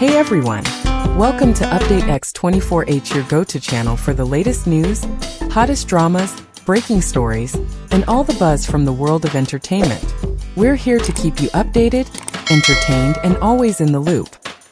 Hey everyone! Welcome to Update X24H, your go-to channel for the latest news, hottest dramas, breaking stories, and all the buzz from the world of entertainment. We're here to keep you updated, entertained, and always in the loop.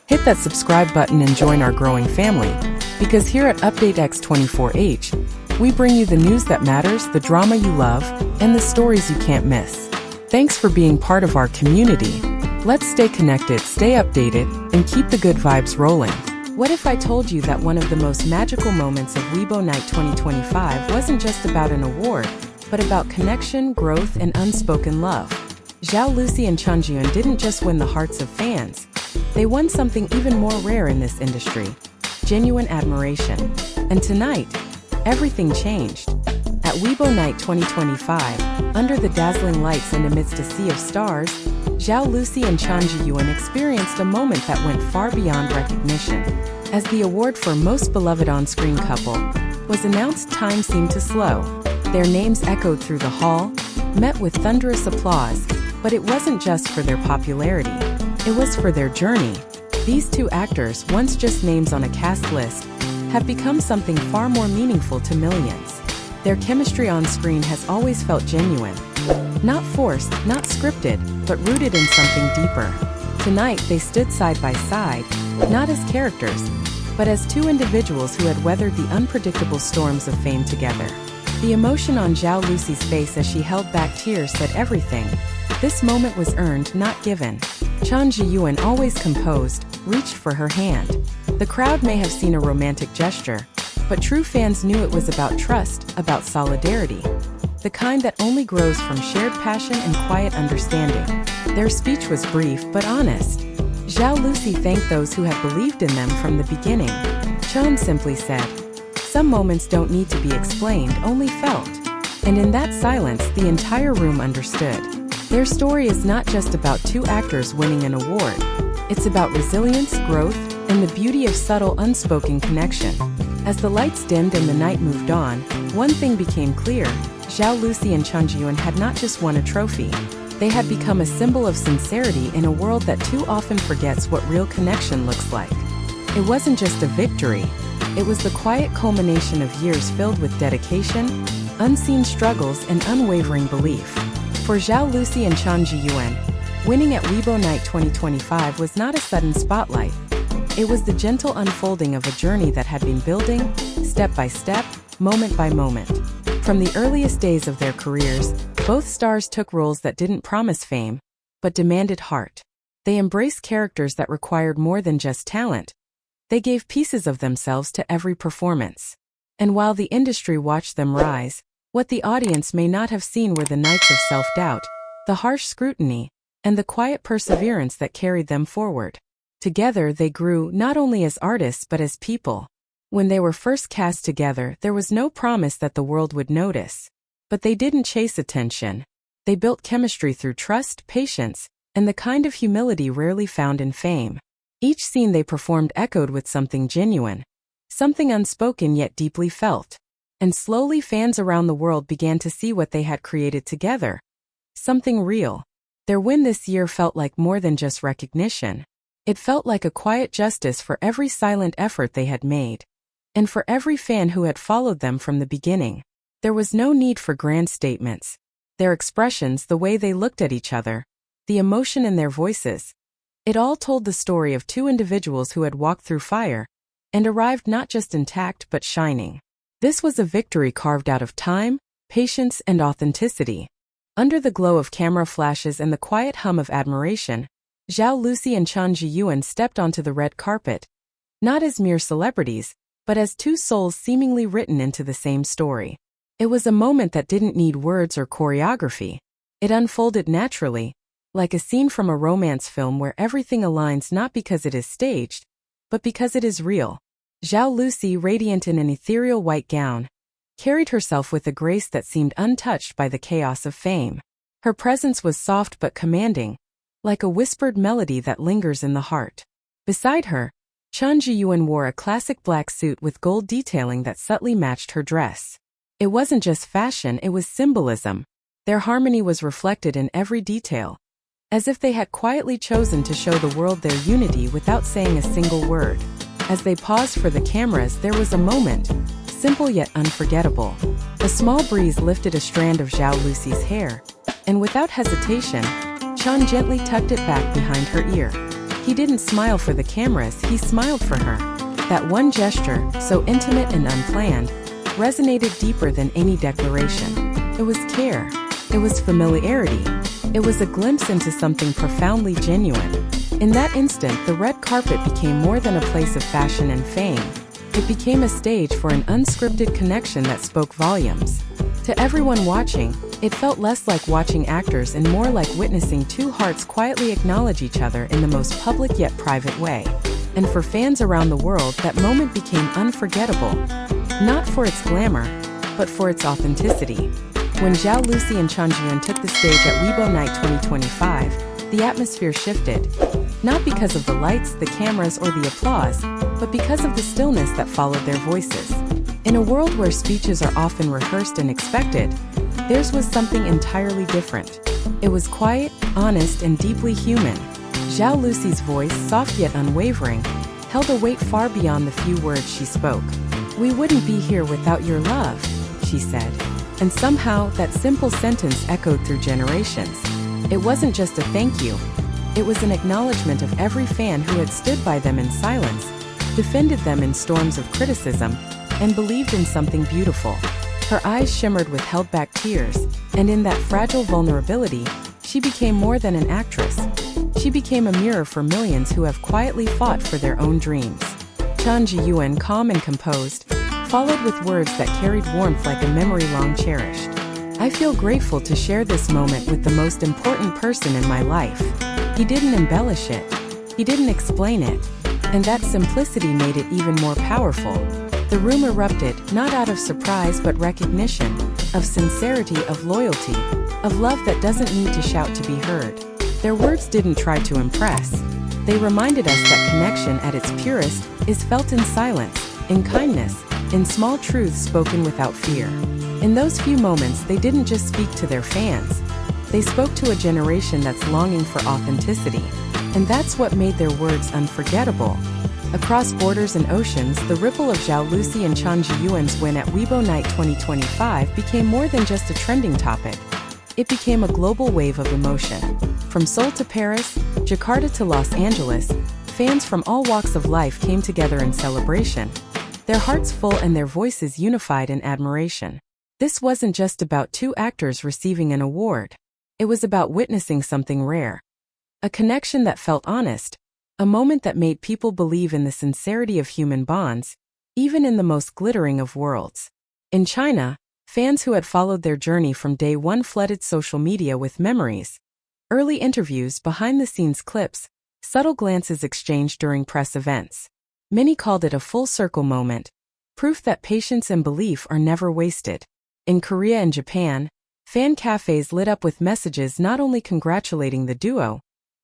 Hit that subscribe button and join our growing family, because here at Update X24H, we bring you the news that matters, the drama you love, and the stories you can't miss. Thanks for being part of our community. Let's stay connected, stay updated, and keep the good vibes rolling. What if I told you that one of the most magical moments of Weibo Night 2025 wasn't just about an award, but about connection, growth, and unspoken love? Zhao Lusi and Chen Zheyuan didn't just win the hearts of fans. They won something even more rare in this industry: genuine admiration. And tonight, everything changed. At Weibo Night 2025, under the dazzling lights and amidst a sea of stars, Zhao Lusi and Chen Zheyuan experienced a moment that went far beyond recognition. As the award for Most Beloved On-Screen Couple was announced, time seemed to slow. Their names echoed through the hall, met with thunderous applause, but it wasn't just for their popularity. It was for their journey. These two actors, once just names on a cast list, have become something far more meaningful to millions. Their chemistry on screen has always felt genuine. Not forced, not scripted, but rooted in something deeper. Tonight, they stood side by side, not as characters, but as two individuals who had weathered the unpredictable storms of fame together. The emotion on Zhao Lusi's face as she held back tears said everything. This moment was earned, not given. Chen Zheyuan, always composed, reached for her hand. The crowd may have seen a romantic gesture, but true fans knew it was about trust, about solidarity. The kind that only grows from shared passion and quiet understanding. Their speech was brief but honest. Zhao Lusi thanked those who had believed in them from the beginning. Chen simply said, "Some moments don't need to be explained, only felt." And in that silence, the entire room understood. Their story is not just about two actors winning an award. It's about resilience, growth, and the beauty of subtle, unspoken connection. As the lights dimmed and the night moved on, one thing became clear: Zhao Lusi and Chen Zheyuan had not just won a trophy. They had become a symbol of sincerity in a world that too often forgets what real connection looks like. It wasn't just a victory. It was the quiet culmination of years filled with dedication, unseen struggles, and unwavering belief. For Zhao Lusi and Chen Zheyuan, winning at Weibo Night 2025 was not a sudden spotlight. It was the gentle unfolding of a journey that had been building, step by step, moment by moment. From the earliest days of their careers, both stars took roles that didn't promise fame, but demanded heart. They embraced characters that required more than just talent. They gave pieces of themselves to every performance. And while the industry watched them rise, what the audience may not have seen were the nights of self-doubt, the harsh scrutiny, and the quiet perseverance that carried them forward. Together they grew not only as artists but as people. When they were first cast together, there was no promise that the world would notice. But they didn't chase attention. They built chemistry through trust, patience, and the kind of humility rarely found in fame. Each scene they performed echoed with something genuine, something unspoken yet deeply felt. And slowly fans around the world began to see what they had created together. Something real. Their win this year felt like more than just recognition. It felt like a quiet justice for every silent effort they had made. And for every fan who had followed them from the beginning. There was no need for grand statements. Their expressions, the way they looked at each other, the emotion in their voices, it all told the story of two individuals who had walked through fire and arrived not just intact but shining. This was a victory carved out of time, patience, and authenticity. Under the glow of camera flashes and the quiet hum of admiration, Zhao Lusi and Chen Zheyuan stepped onto the red carpet, not as mere celebrities, but as two souls seemingly written into the same story. It was a moment that didn't need words or choreography. It unfolded naturally, like a scene from a romance film where everything aligns not because it is staged, but because it is real. Zhao Lusi, radiant in an ethereal white gown, carried herself with a grace that seemed untouched by the chaos of fame. Her presence was soft but commanding, like a whispered melody that lingers in the heart. Beside her, Chen Zheyuan wore a classic black suit with gold detailing that subtly matched her dress. It wasn't just fashion, it was symbolism. Their harmony was reflected in every detail. as if they had quietly chosen to show the world their unity without saying a single word. As they paused for the cameras, there was a moment, simple yet unforgettable. A small breeze lifted a strand of Zhao Lusi's hair, and without hesitation, Chen gently tucked it back behind her ear. He didn't smile for the cameras, he smiled for her. That one gesture, so intimate and unplanned, resonated deeper than any declaration. It was care. It was familiarity. It was a glimpse into something profoundly genuine. In that instant, the red carpet became more than a place of fashion and fame. It became a stage for an unscripted connection that spoke volumes. To everyone watching, it felt less like watching actors and more like witnessing two hearts quietly acknowledge each other in the most public yet private way. And for fans around the world, that moment became unforgettable. Not for its glamour, but for its authenticity. When Zhao Lusi and Chen Zheyuan took the stage at Weibo Night 2025, the atmosphere shifted. Not because of the lights, the cameras, or the applause, but because of the stillness that followed their voices. In a world where speeches are often rehearsed and expected, theirs was something entirely different. It was quiet, honest, and deeply human. Zhao Lusi's voice, soft yet unwavering, held a weight far beyond the few words she spoke. "We wouldn't be here without your love," she said. And somehow, that simple sentence echoed through generations. It wasn't just a thank you. It was an acknowledgement of every fan who had stood by them in silence, defended them in storms of criticism, and believed in something beautiful. Her eyes shimmered with held-back tears, and in that fragile vulnerability, she became more than an actress. She became a mirror for millions who have quietly fought for their own dreams. Chen Zheyuan, calm and composed, followed with words that carried warmth like a memory long cherished. "I feel grateful to share this moment with the most important person in my life." He didn't embellish it. He didn't explain it. And that simplicity made it even more powerful. The room erupted, not out of surprise but recognition, of sincerity, of loyalty, of love that doesn't need to shout to be heard. Their words didn't try to impress. They reminded us that connection at its purest is felt in silence, in kindness, in small truths spoken without fear. In those few moments, they didn't just speak to their fans. They spoke to a generation that's longing for authenticity. And that's what made their words unforgettable. Across borders and oceans, the ripple of Zhao Lusi and Chen Zheyuan's win at Weibo Night 2025 became more than just a trending topic. It became a global wave of emotion. From Seoul to Paris, Jakarta to Los Angeles, fans from all walks of life came together in celebration, their hearts full and their voices unified in admiration. This wasn't just about two actors receiving an award. It was about witnessing something rare. A connection that felt honest, a moment that made people believe in the sincerity of human bonds, even in the most glittering of worlds. In China, fans who had followed their journey from day one flooded social media with memories. Early interviews, behind-the-scenes clips, subtle glances exchanged during press events. Many called it a full-circle moment, proof that patience and belief are never wasted. In Korea and Japan, fan cafes lit up with messages not only congratulating the duo,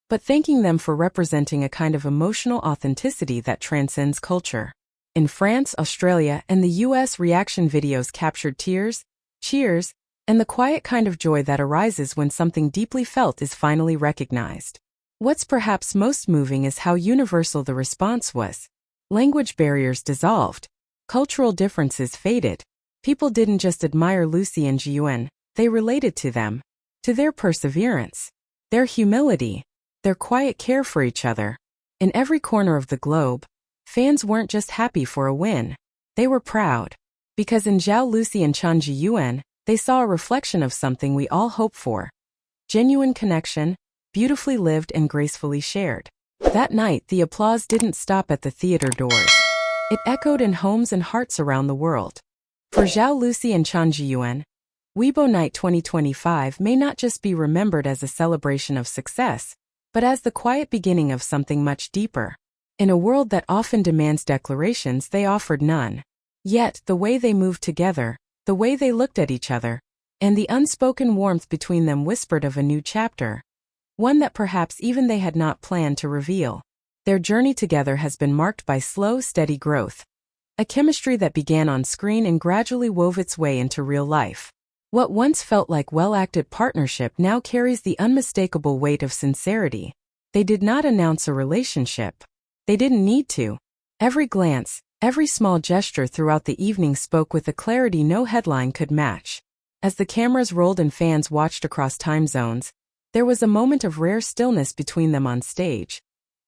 but thanking them for representing a kind of emotional authenticity that transcends culture. In France, Australia, and the US, reaction videos captured tears, cheers, and the quiet kind of joy that arises when something deeply felt is finally recognized. What's perhaps most moving is how universal the response was. Language barriers dissolved. Cultural differences faded. People didn't just admire Lusi and Zheyuan, they related to them, to their perseverance, their humility, their quiet care for each other. In every corner of the globe, fans weren't just happy for a win. They were proud. Because in Zhao Lusi and Chen Zheyuan, they saw a reflection of something we all hope for. Genuine connection, beautifully lived and gracefully shared. That night, the applause didn't stop at the theater doors. It echoed in homes and hearts around the world. For Zhao Lusi and Chen Zheyuan, Weibo Night 2025 may not just be remembered as a celebration of success, but as the quiet beginning of something much deeper. In a world that often demands declarations, they offered none. Yet, the way they moved together, the way they looked at each other, and the unspoken warmth between them whispered of a new chapter, one that perhaps even they had not planned to reveal. Their journey together has been marked by slow, steady growth, a chemistry that began on screen and gradually wove its way into real life. What once felt like well-acted partnership now carries the unmistakable weight of sincerity. They did not announce a relationship. They didn't need to. Every glance, every small gesture throughout the evening spoke with a clarity no headline could match. As the cameras rolled and fans watched across time zones, there was a moment of rare stillness between them on stage.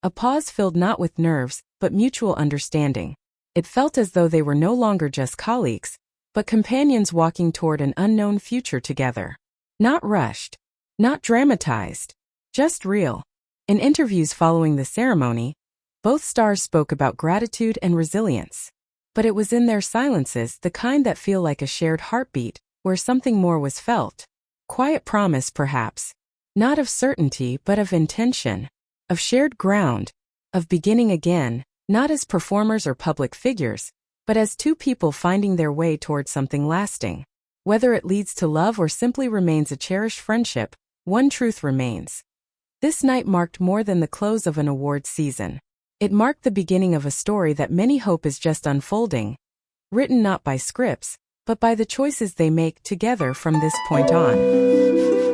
A pause filled not with nerves, but mutual understanding. It felt as though they were no longer just colleagues, but companions walking toward an unknown future together. Not rushed, not dramatized, just real. In interviews following the ceremony, both stars spoke about gratitude and resilience. But it was in their silences, the kind that feel like a shared heartbeat, where something more was felt. Quiet promise, perhaps. Not of certainty, but of intention. Of shared ground. Of beginning again, not as performers or public figures, but as two people finding their way toward something lasting. Whether it leads to love or simply remains a cherished friendship, one truth remains. This night marked more than the close of an awards season. It marked the beginning of a story that many hope is just unfolding, written not by scripts, but by the choices they make together from this point on.